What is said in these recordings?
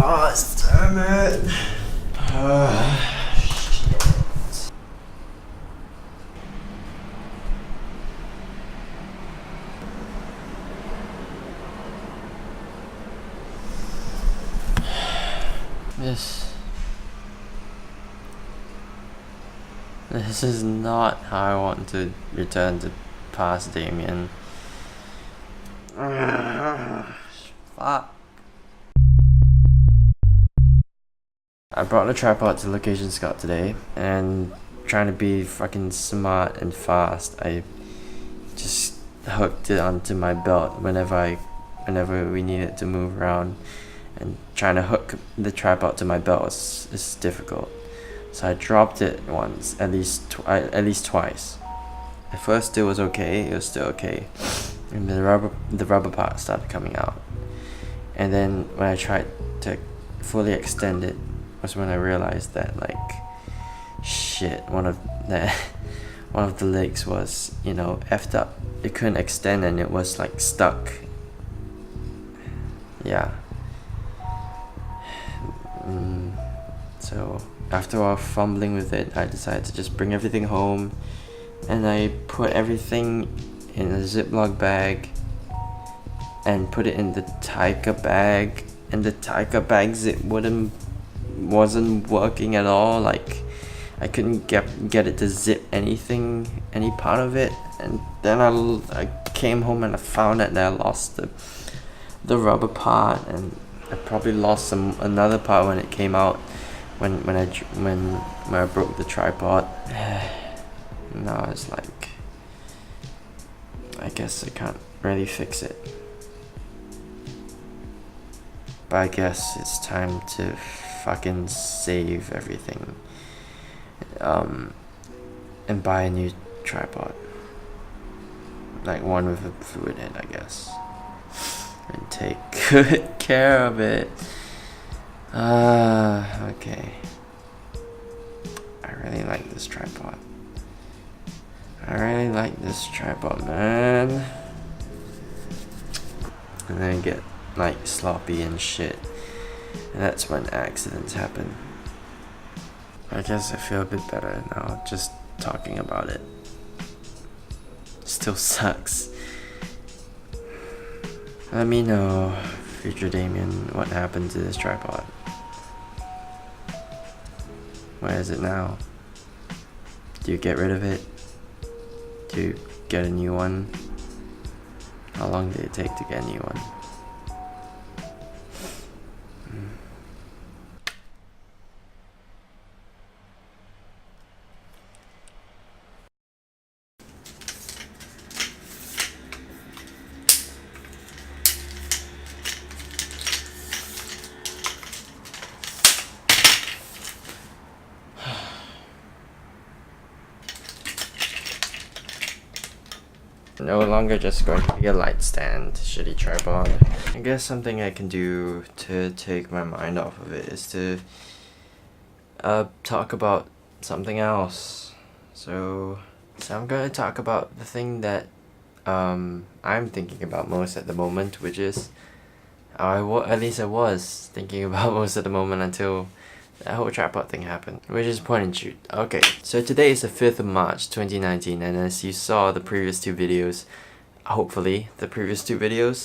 pause, damn it. Shit. This is not how I want to return to past Damien. Fuck. I brought the tripod to Location Scout today, and trying to be fucking smart and fast, I just hooked it onto my belt whenever we needed to move around, and trying to hook the tripod to my belt is difficult. So I dropped it once, at least twice. At first it was still okay, and the rubber part started coming out. And then when I tried to fully extend it, was when I realized that, like, shit, one of the legs was, effed up. It couldn't extend and it was like stuck. Yeah. So after a while fumbling with it, I decided to just bring everything home, and I put everything in a Ziploc bag and put it in the Taika bag, and the Taika bag zip wasn't working at all. Like, I couldn't get it to zip any part of it. And then I came home and I found that I lost the rubber part, and I probably lost another part when it came out when I broke the tripod. Now it's like, I guess I can't really fix it. But I guess it's time to fucking save everything, and buy a new tripod, like one with a fluid head, I guess, and take good care of it. Okay. I really like this tripod. Man. And then I get like sloppy and shit, and that's when accidents happen. I guess I feel a bit better now just talking about it. Still sucks. Let me know, Future Damien, what happened to this tripod. Where is it now? Do you get rid of it? Do you get a new one? How long did it take to get a new one? No longer just going to be a light stand, shitty tripod. I guess something I can do to take my mind off of it is to talk about something else. So I'm gonna talk about the thing that I'm thinking about most at the moment, which is at least I was thinking about most at the moment until that whole tripod thing happened, which is point and shoot. Okay, so today is the 5th of March 2019, and as you saw the previous two videos, hopefully the previous two videos,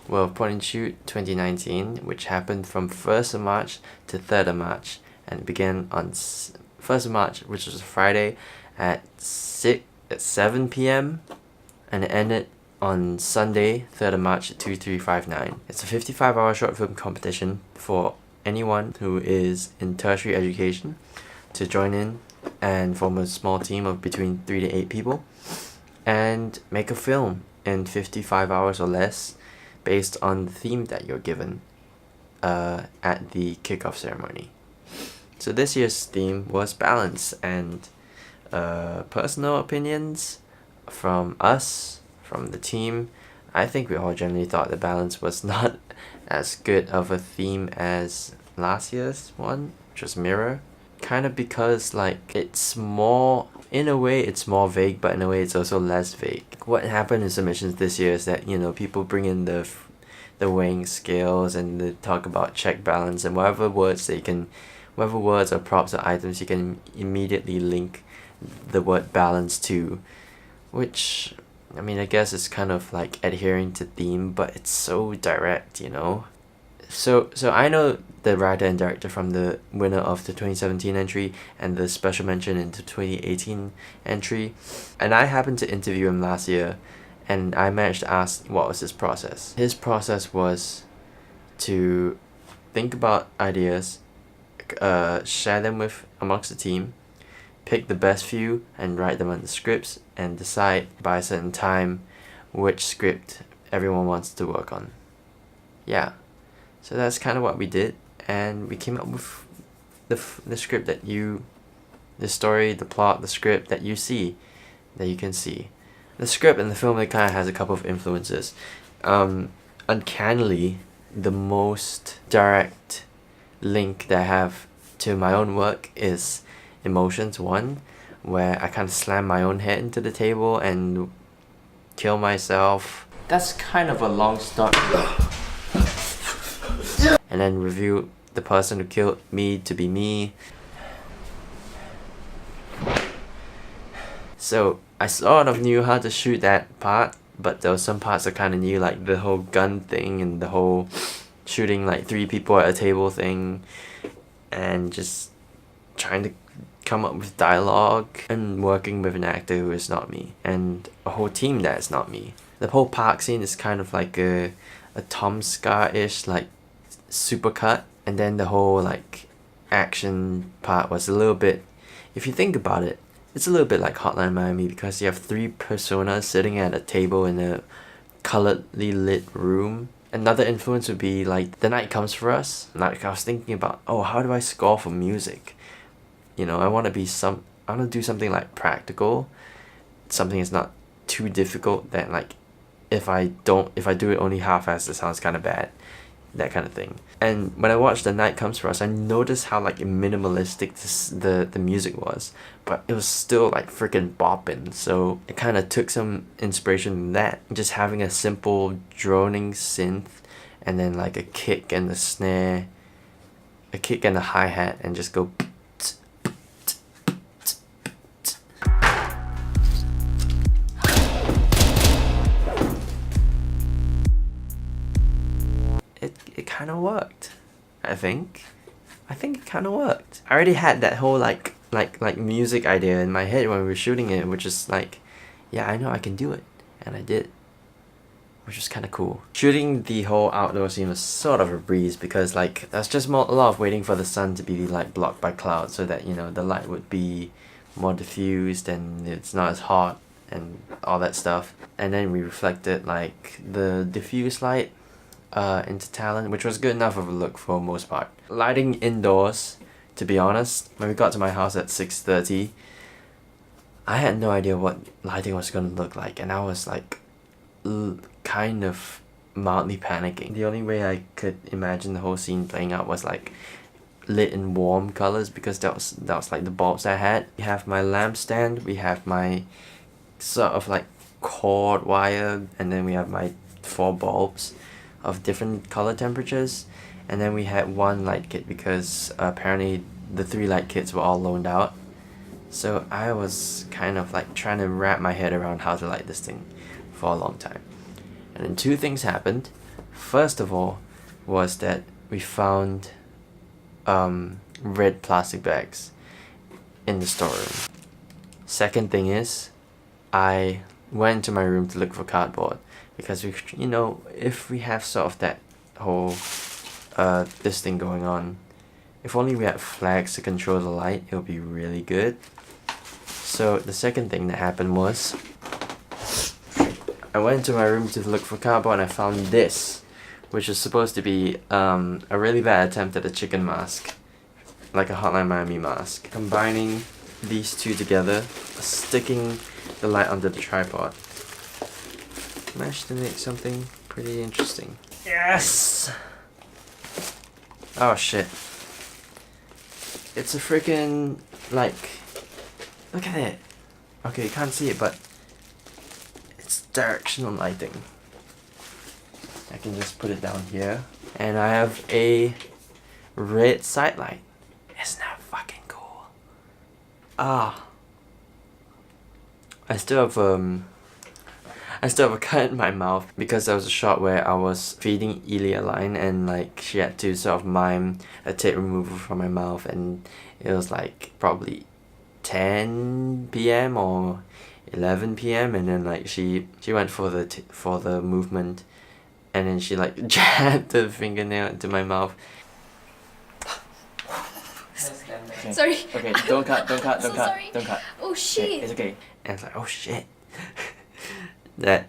well, point and shoot 2019, which happened from 1st of March to 3rd of March, and it began on 1st of March, which was a Friday, at 7 p.m, and it ended on Sunday, 3rd of March at 2359. It's a 55-hour short film competition for anyone who is in tertiary education to join in and form a small team of between 3 to 8 people and make a film in 55 hours or less based on the theme that you're given at the kickoff ceremony. So this year's theme was balance, and personal opinions from us, from the team, I think we all generally thought the balance was not as good of a theme as last year's one, which was mirror. Kind of because, like, it's more, in a way it's more vague, but in a way it's also less vague. What happened in submissions this year is that, people bring in the the weighing scales, and they talk about check balance and whatever words or props or items you can immediately link the word balance to, which, I mean, I guess it's kind of like adhering to theme, but it's so direct, you know? So I know the writer and director from the winner of the 2017 entry and the special mention in the 2018 entry, and I happened to interview him last year, and I managed to ask what was his process. His process was to think about ideas, share them with amongst the team, pick the best few and write them on the scripts, and decide by a certain time which script everyone wants to work on. Yeah, so that's kind of what we did, and we came up with the script the story, the plot, the script that you can see. The script and the film, it kind of has a couple of influences. Uncannily, the most direct link that I have to my own work is Emotions 1, where I kind of slam my own head into the table and kill myself. That's kind of a long story. And then reveal the person who killed me to be me. So I sort of knew how to shoot that part, but there were some parts I kind of knew, like the whole gun thing and the whole shooting like 3 people at a table thing, and just trying to come up with dialogue and working with an actor who is not me and a whole team that is not me. The whole park scene is kind of like a Tom Scar-ish like supercut, and then the whole like action part was a little bit, if you think about it, it's a little bit like Hotline Miami, because you have 3 personas sitting at a table in a coloredly lit room. Another influence would be like The Night Comes For Us. Like I was thinking about, how do I score for music? You know, I want to do something like practical, something that's not too difficult, that like if I do it only half-assed, it sounds kind of bad, that kind of thing. And when I watched The Night Comes For Us, I noticed how like minimalistic the music was, but it was still like freaking bopping. So it kind of took some inspiration from that, just having a simple droning synth, and then like a kick and the snare, a kick and a hi-hat, and just go. It kind of worked. I think it kind of worked. I already had that whole like music idea in my head when we were shooting it, which is like, yeah, I know I can do it, and I did, which was kind of cool. Shooting the whole outdoor scene was sort of a breeze, because like that's just a lot of waiting for the sun to be like blocked by clouds, so that, you know, the light would be more diffused and it's not as hot and all that stuff. And then we reflected like the diffused light into Talon, which was good enough of a look for the most part. Lighting indoors, to be honest, when we got to my house at 6:30, I had no idea what lighting was going to look like, and I was like kind of mildly panicking. The only way I could imagine the whole scene playing out was like lit in warm colors, because that was like the bulbs I had. We have my lamp stand, we have my sort of like cord wire, and then we have my 4 bulbs of different color temperatures, and then we had 1 light kit, because apparently the 3 light kits were all loaned out. So I was kind of like trying to wrap my head around how to light this thing for a long time. And then 2 things happened. First of all was that we found red plastic bags in the storeroom. Second thing is, I went to my room to look for cardboard, because if we have sort of that whole this thing going on, if only we had flags to control the light, it would be really good. So the second thing that happened was, I went to my room to look for cardboard, and I found this, which is supposed to be a really bad attempt at a chicken mask, like a Hotline Miami mask. Combining these 2 together, sticking the light under the tripod, managed to make something pretty interesting. Yes! Oh shit. It's a freaking, like, look at it. Okay, you can't see it, but it's directional lighting. I can just put it down here. And I have a red side light. Isn't that fucking cool? Ah. I still have a cut in my mouth because there was a shot where I was feeding Ely a line and like she had to sort of mime a tape removal from my mouth, and it was like probably 10 p.m. or 11 p.m. and then like she went for the movement, and then she like jabbed the fingernail into my mouth. Okay. Sorry. Okay, don't cut. Sorry. Don't cut. Oh shit. Okay, it's okay. And it's like, oh shit. that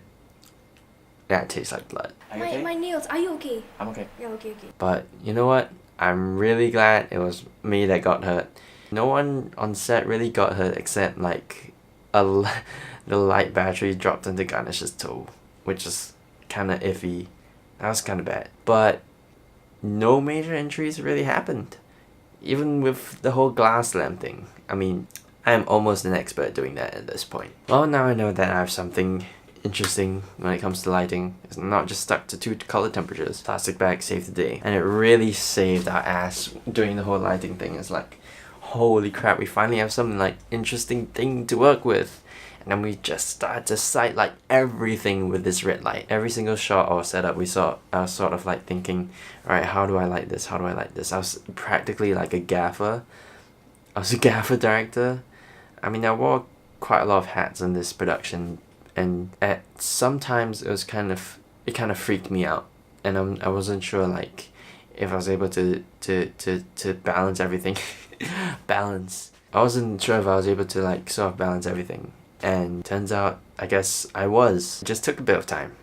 tastes like blood. Are you okay? My nails. Are you okay? I'm okay. Yeah, okay. But you know what? I'm really glad it was me that got hurt. No one on set really got hurt except like the light battery dropped into Ganesh's toe, which is kind of iffy. That was kind of bad. But no major injuries really happened. Even with the whole glass lamp thing. I mean, I am almost an expert doing that at this point. Well, now I know that I have something interesting when it comes to lighting. It's not just stuck to 2 color temperatures. Plastic bag saved the day. And it really saved our ass doing the whole lighting thing. It's like, holy crap, we finally have some like interesting thing to work with. And then we just started to sight like everything with this red light. Every single shot or setup we saw, I was sort of like thinking, alright, how do I light this? How do I light this? I was practically like a gaffer. I was a gaffer director. I mean, I wore quite a lot of hats in this production, and sometimes it kind of freaked me out, and I wasn't sure like if I was able to balance everything. I wasn't sure if I was able to like sort of balance everything, and turns out I guess I was. It just took a bit of time.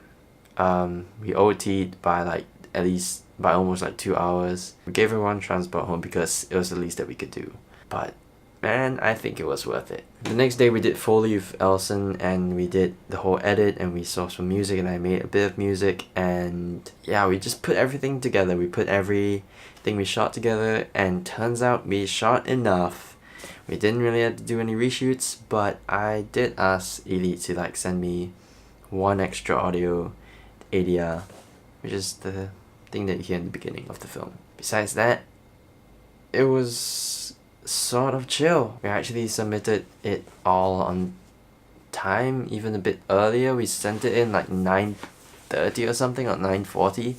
We OT'd by like at least by almost like 2 hours. We gave everyone transport home because it was the least that we could do. But man, I think it was worth it. The next day we did Foley with Elson, and we did the whole edit, and we saw some music, and I made a bit of music, and yeah, we just put everything together. We put everything we shot together, and turns out we shot enough. We didn't really have to do any reshoots, but I did ask Ely to like send me one extra audio ADR, which is the thing that you hear in the beginning of the film. Besides that, it was sort of chill. We actually submitted it all on time, even a bit earlier. We sent it in like 9:30 or something, or 9:40,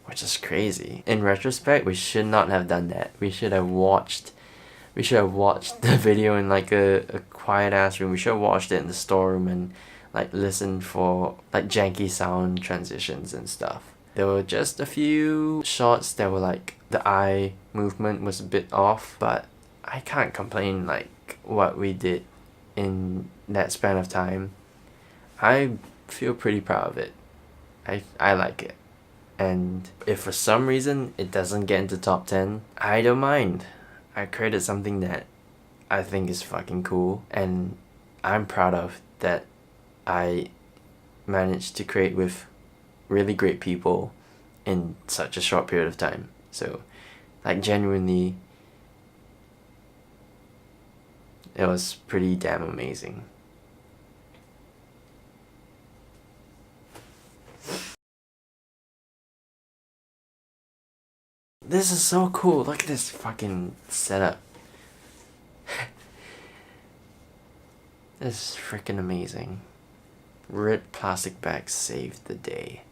which is crazy. In retrospect, we should not have done that. We should have watched the video in like a quiet ass room. We should have watched it in the storeroom and like listened for like janky sound transitions and stuff. There were just a few shots that were like the eye movement was a bit off, but I can't complain like what we did in that span of time. I feel pretty proud of it. I like it. And if for some reason it doesn't get into top 10, I don't mind. I created something that I think is fucking cool, and I'm proud of that I managed to create with really great people in such a short period of time. So like genuinely, it was pretty damn amazing. This is so cool. Look at this fucking setup. This is freaking amazing. Red plastic bag saved the day.